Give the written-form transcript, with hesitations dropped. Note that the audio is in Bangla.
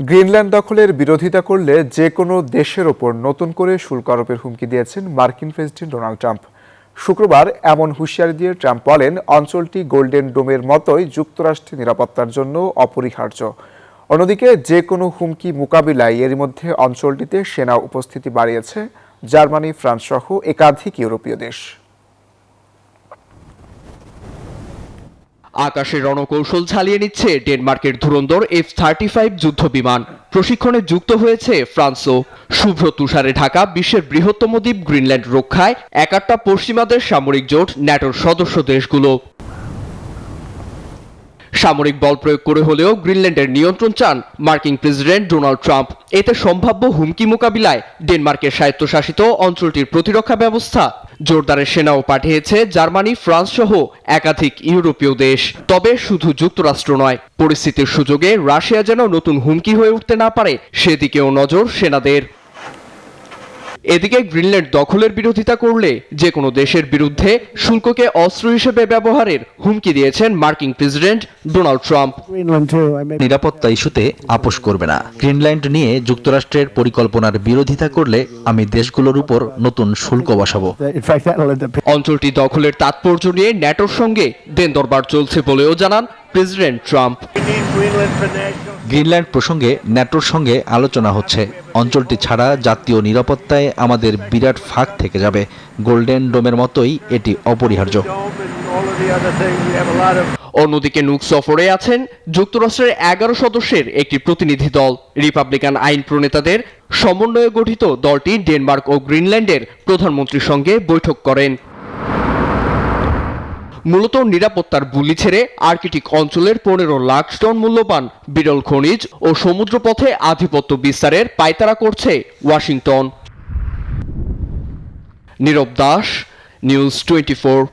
গ্রিনল্যান্ড দখলের বিরোধিতা করলে যে কোনো দেশের ওপর নতুন করে শুল্ক আরোপের হুমকি দিয়েছেন মার্কিন প্রেসিডেন্ট ডোনাল্ড ট্রাম্প। শুক্রবার এমন হুঁশিয়ারি দিয়ে ট্রাম্প বলেন, অঞ্চলটি গোল্ডেন ডোমের মতোই যুক্তরাষ্ট্রের নিরাপত্তার জন্য অপরিহার্য। অন্যদিকে যে কোনো হুমকি মোকাবিলায় এরই মধ্যে অঞ্চলটিতে সেনা উপস্থিতি বাড়িয়েছে জার্মানি, ফ্রান্স সহ একাধিক ইউরোপীয় দেশ। আকাশে রণকৌশল চালিয়ে নিচ্ছে ডেনমার্কের ধুরন্ধর F-35 যুদ্ধ বিমান। প্রশিক্ষণে যুক্ত হয়েছে ফ্রান্সও। শুভ্র তুষারে ঢাকা বিশ্বের বৃহত্তম দ্বীপ গ্রিনল্যান্ড রক্ষায় একাট্টা পশ্চিমাদের সামরিক জোট ন্যাটোর সদস্য দেশগুলো। সামরিক বল প্রয়োগ করে হলেও গ্রিনল্যান্ডের নিয়ন্ত্রণ চান মার্কিন প্রেসিডেন্ট ডোনাল্ড ট্রাম্প। এতে সম্ভাব্য হুমকি মোকাবিলায় ডেনমার্কের স্বায়ত্তশাসিত অঞ্চলটির প্রতিরক্ষা ব্যবস্থা জোরদারের সেনাও পাঠিয়েছে জার্মানি, ফ্রান্স সহ একাধিক ইউরোপীয় দেশ। তবে শুধু যুক্তরাষ্ট্র নয়, পরিস্থিতির সুযোগে রাশিয়া যেন নতুন হুমকি হয়ে উঠতে না পারে সেদিকেও নজর সেনাদের। এদিকে গ্রিনল্যান্ড দখলের বিরোধিতা করলে যে কোনো দেশের বিরুদ্ধে শুল্ককে অস্ত্র হিসেবে ব্যবহারের হুমকি দিয়েছেন মার্কিন প্রেসিডেন্ট ডোনাল্ড ট্রাম্প। নিরাপত্তা ইস্যুতে আপোষ করবে না। গ্রিনল্যান্ড নিয়ে যুক্তরাষ্ট্রের পরিকল্পনার বিরোধিতা করলে আমি দেশগুলোর উপর নতুন শুল্ক বসাবো। অঞ্চলটি দখলের তাৎপর্য নিয়ে ন্যাটোর সঙ্গে দেন দরবার চলছে বলেও জানান প্রেসিডেন্ট ট্রাম্প। গ্রিনল্যান্ড প্রসঙ্গে ন্যাটোর সঙ্গে আলোচনা হচ্ছে। অঞ্চলটি ছাড়া জাতীয় নিরাপত্তায় আমাদের বিরাট ফাঁক থেকে যাবে। গোল্ডেন ডোমের মতোই এটি অপরিহার্য। অন্যদিকে নুক সফরে আছেন যুক্তরাষ্ট্রের 11 সদস্যের একটি প্রতিনিধি দল। রিপাবলিকান আইন প্রণেতাদের সমন্বয়ে গঠিত দলটি ডেনমার্ক ও গ্রিনল্যান্ডের প্রধানমন্ত্রীর সঙ্গে বৈঠক করেন। মূলত নিরাপত্তার বুলি ছেড়ে আর্কটিক অঞ্চলের 15 লাখ টন মূল্যবান বিরল খনিজ ও সমুদ্রপথে আধিপত্য বিস্তারের পায়তারা করছে ওয়াশিংটন। নীরব দাস, নিউজ 24।